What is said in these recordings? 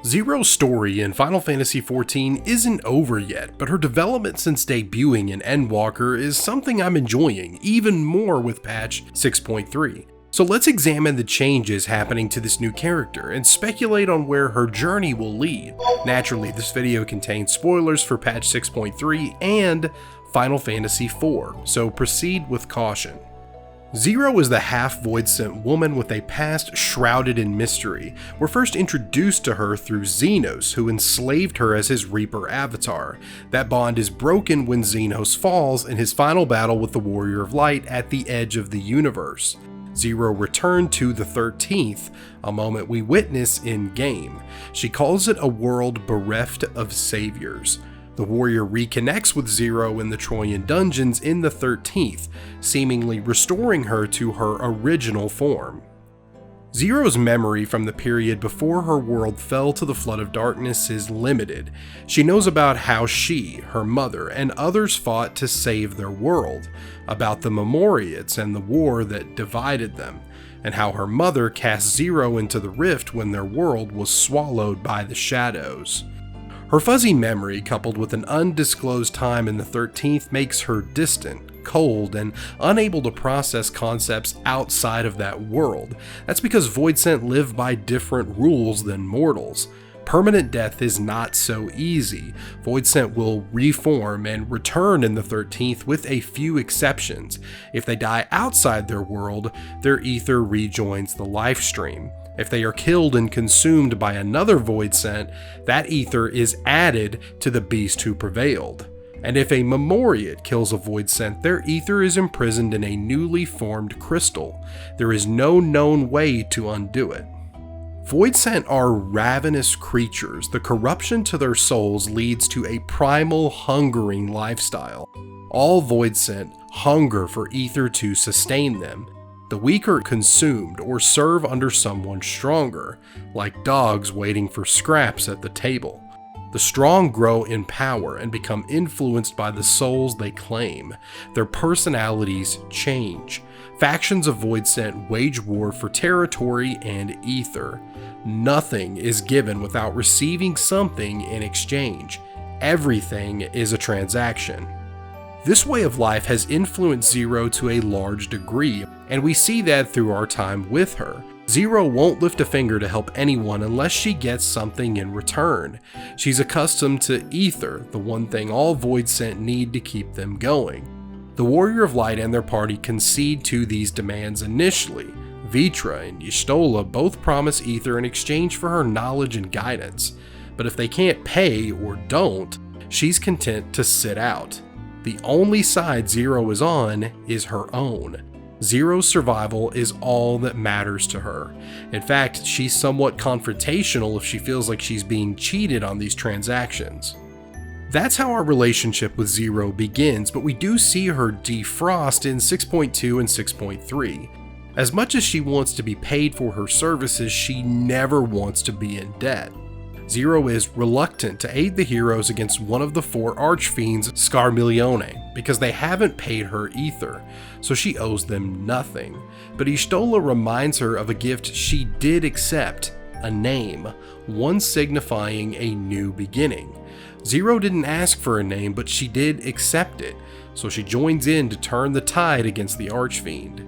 Zero's story in Final Fantasy XIV isn't over yet, but her development since debuting in Endwalker is something I'm enjoying even more with patch 6.3. So let's examine the changes happening to this new character and speculate on where her journey will lead. Naturally, this video contains spoilers for patch 6.3 and Final Fantasy IV, so proceed with caution. Zero is the half-Voidsent woman with a past shrouded in mystery. We're first introduced to her through Xenos, who enslaved her as his Reaper avatar. That bond is broken when Xenos falls in his final battle with the Warrior of Light at the edge of the universe. Zero returned to the 13th, a moment we witness in-game. She calls it a world bereft of saviors. The warrior reconnects with Zero in the Troyan dungeons in the 13th, seemingly restoring her to her original form. Zero's memory from the period before her world fell to the flood of darkness is limited. She knows about how she, her mother, and others fought to save their world, about the Memoriates and the war that divided them, and how her mother cast Zero into the rift when their world was swallowed by the shadows. Her fuzzy memory, coupled with an undisclosed time in the 13th, makes her distant, cold, and unable to process concepts outside of that world. That's because Voidsent live by different rules than mortals. Permanent death is not so easy. Voidsent will reform and return in the 13th with a few exceptions. If they die outside their world, their ether rejoins the life stream. If they are killed and consumed by another Voidsent, that ether is added to the beast who prevailed. And if a Memoriate kills a Voidsent, their ether is imprisoned in a newly formed crystal. There is no known way to undo it. Voidsent are ravenous creatures. The corruption to their souls leads to a primal, hungering lifestyle. All Voidsent hunger for ether to sustain them. The weak are consumed or serve under someone stronger, like dogs waiting for scraps at the table. The strong grow in power and become influenced by the souls they claim. Their personalities change. Factions of Voidsent wage war for territory and ether. Nothing is given without receiving something in exchange. Everything is a transaction. This way of life has influenced Zero to a large degree, and we see that through our time with her. Zero won't lift a finger to help anyone unless she gets something in return. She's accustomed to ether, the one thing all Voidsent need to keep them going. The Warrior of Light and their party concede to these demands initially. Vitra and Y'shtola both promise ether in exchange for her knowledge and guidance, but if they can't pay or don't, she's content to sit out. The only side Zero is on is her own. Zero's survival is all that matters to her. In fact, she's somewhat confrontational if she feels like she's being cheated on these transactions. That's how our relationship with Zero begins, but we do see her defrost in 6.2 and 6.3. As much as she wants to be paid for her services, she never wants to be in debt. Zero is reluctant to aid the heroes against one of the four archfiends, Scarmiglione, because they haven't paid her ether, so she owes them nothing. But Y'shtola reminds her of a gift she did accept, a name, one signifying a new beginning. Zero didn't ask for a name, but she did accept it, so she joins in to turn the tide against the archfiend.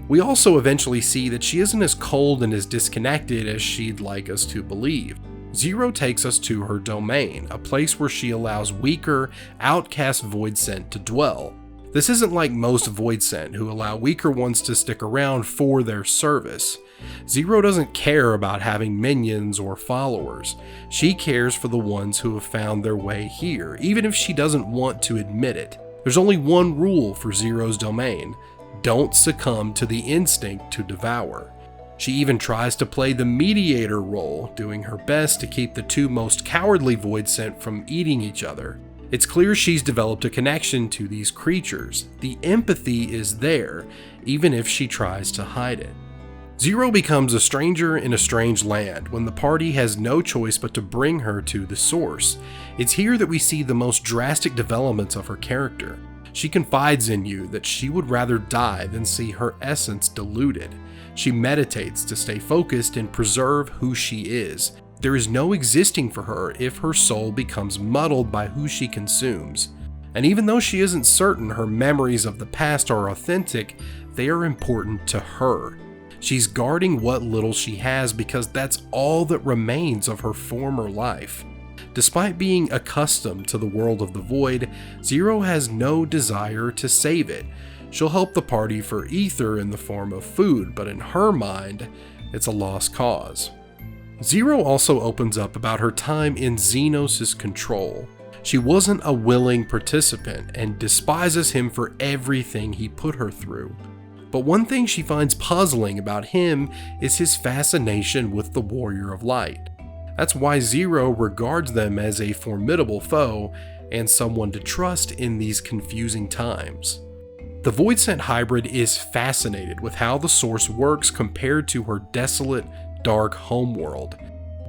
We also eventually see that she isn't as cold and as disconnected as she'd like us to believe. Zero takes us to her domain, a place where she allows weaker, outcast Voidsent to dwell. This isn't like most Voidsent, who allow weaker ones to stick around for their service. Zero doesn't care about having minions or followers. She cares for the ones who have found their way here, even if she doesn't want to admit it. There's only one rule for Zero's domain: don't succumb to the instinct to devour. She even tries to play the mediator role, doing her best to keep the two most cowardly Voidsent from eating each other. It's clear she's developed a connection to these creatures. The empathy is there, even if she tries to hide it. Zero becomes a stranger in a strange land when the party has no choice but to bring her to the source. It's here that we see the most drastic developments of her character. She confides in you that she would rather die than see her essence diluted. She meditates to stay focused and preserve who she is. There is no existing for her if her soul becomes muddled by who she consumes. And even though she isn't certain her memories of the past are authentic, they are important to her. She's guarding what little she has because that's all that remains of her former life. Despite being accustomed to the world of the void, Zero has no desire to save it. She'll help the party for ether in the form of food, but in her mind, it's a lost cause. Zero also opens up about her time in Xenos' control. She wasn't a willing participant and despises him for everything he put her through. But one thing she finds puzzling about him is his fascination with the Warrior of Light. That's why Zero regards them as a formidable foe and someone to trust in these confusing times. The Voidsent hybrid is fascinated with how the Source works compared to her desolate, dark homeworld.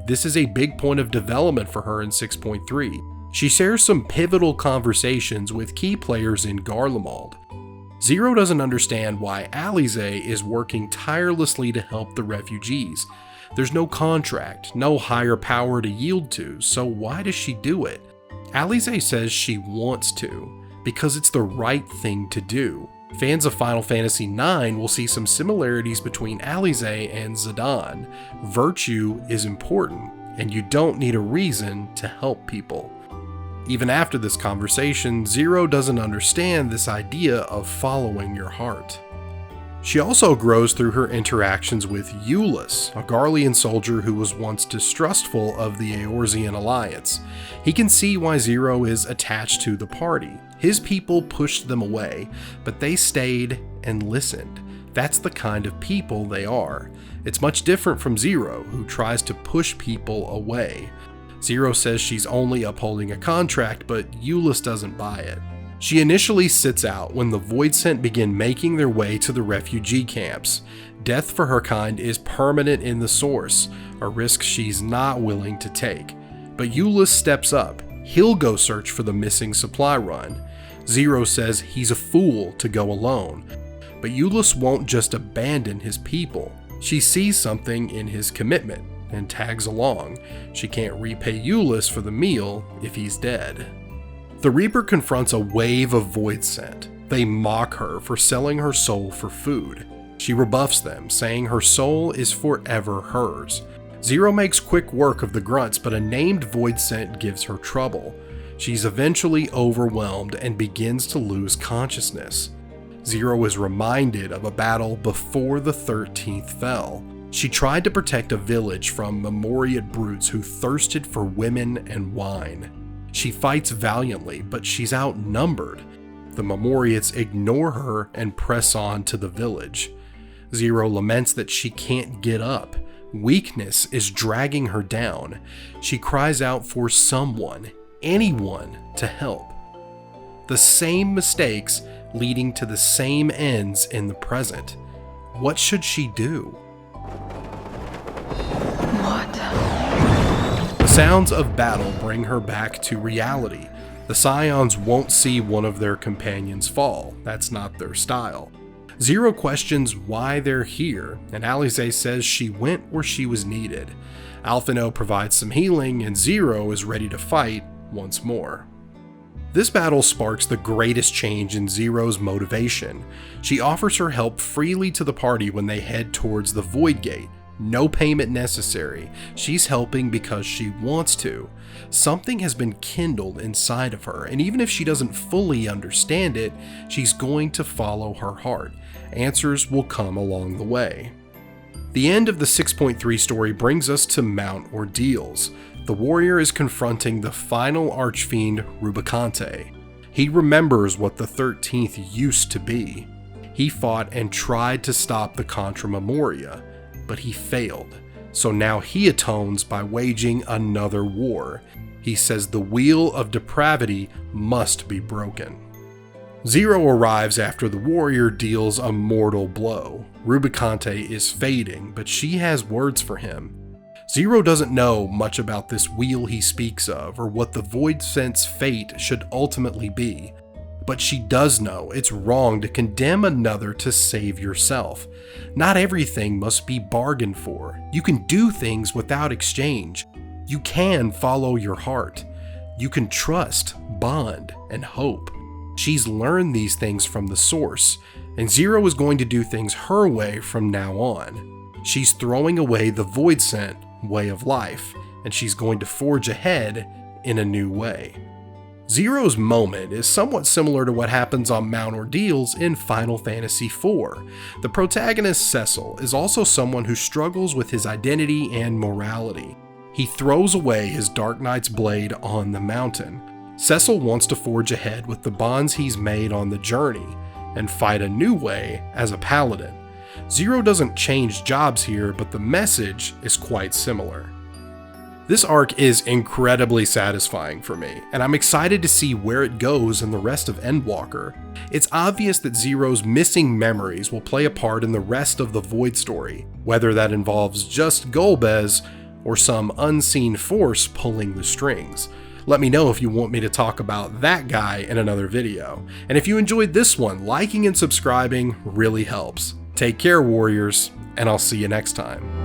This is a big point of development for her in 6.3. She shares some pivotal conversations with key players in Garlemald. Zero doesn't understand why Alize is working tirelessly to help the refugees. There's no contract, no higher power to yield to, so why does she do it? Alize says she wants to, because it's the right thing to do. Fans of Final Fantasy IX will see some similarities between Alize and Zidane. Virtue is important, and you don't need a reason to help people. Even after this conversation, Zero doesn't understand this idea of following your heart. She also grows through her interactions with Euless, a Garlean soldier who was once distrustful of the Eorzean alliance. He can see why Zero is attached to the party. His people pushed them away, but they stayed and listened. That's the kind of people they are. It's much different from Zero, who tries to push people away. Zero says she's only upholding a contract, but Euless doesn't buy it. She initially sits out when the Voidsent begin making their way to the refugee camps. Death for her kind is permanent in the Source, a risk she's not willing to take. But Euless steps up. He'll go search for the missing supply run. Zero says he's a fool to go alone. But Euless won't just abandon his people. She sees something in his commitment and tags along. She can't repay Euless for the meal if he's dead. The Reaper confronts a wave of Voidsent. They mock her for selling her soul for food. She rebuffs them, saying her soul is forever hers. Zero makes quick work of the grunts, but a named Voidsent gives her trouble. She's eventually overwhelmed and begins to lose consciousness. Zero is reminded of a battle before the 13th fell. She tried to protect a village from Memoriate brutes who thirsted for women and wine. She fights valiantly, but she's outnumbered. The Memoriates ignore her and press on to the village. Zero laments that she can't get up. Weakness is dragging her down. She cries out for someone, anyone, to help. The same mistakes leading to the same ends in the present. What should she do? The sounds of battle bring her back to reality. The Scions won't see one of their companions fall. That's not their style. Zero questions why they're here, and Alize says she went where she was needed. Alphino provides some healing, and Zero is ready to fight once more. This battle sparks the greatest change in Zero's motivation. She offers her help freely to the party when they head towards the Void Gate. No payment necessary. She's helping because she wants to. Something has been kindled inside of her, and even if she doesn't fully understand it, she's going to follow her heart. Answers will come along the way. The end of the 6.3 story brings us to Mount Ordeals. The warrior is confronting the final archfiend Rubicante. He remembers what the 13th used to be. He fought and tried to stop the Contra Memoria, but he failed. So now he atones by waging another war. He says the wheel of depravity must be broken. Zero arrives after the warrior deals a mortal blow. Rubicante is fading, but she has words for him. Zero doesn't know much about this wheel he speaks of, or what the Voidsent's fate should ultimately be. but she does know it's wrong to condemn another to save yourself. Not everything must be bargained for. You can do things without exchange. You can follow your heart. You can trust, bond, and hope. She's learned these things from the source, and Zero is going to do things her way from now on. She's throwing away the Voidsent way of life, and she's going to forge ahead in a new way. Zero's moment is somewhat similar to what happens on Mount Ordeals in Final Fantasy IV. The protagonist Cecil is also someone who struggles with his identity and morality. He throws away his Dark Knight's blade on the mountain. Cecil wants to forge ahead with the bonds he's made on the journey and fight a new way as a paladin. Zero doesn't change jobs here, but the message is quite similar. This arc is incredibly satisfying for me, and I'm excited to see where it goes in the rest of Endwalker. It's obvious that Zero's missing memories will play a part in the rest of the Void story, whether that involves just Golbez or some unseen force pulling the strings. Let me know if you want me to talk about that guy in another video. And if you enjoyed this one, liking and subscribing really helps. Take care, warriors, and I'll see you next time.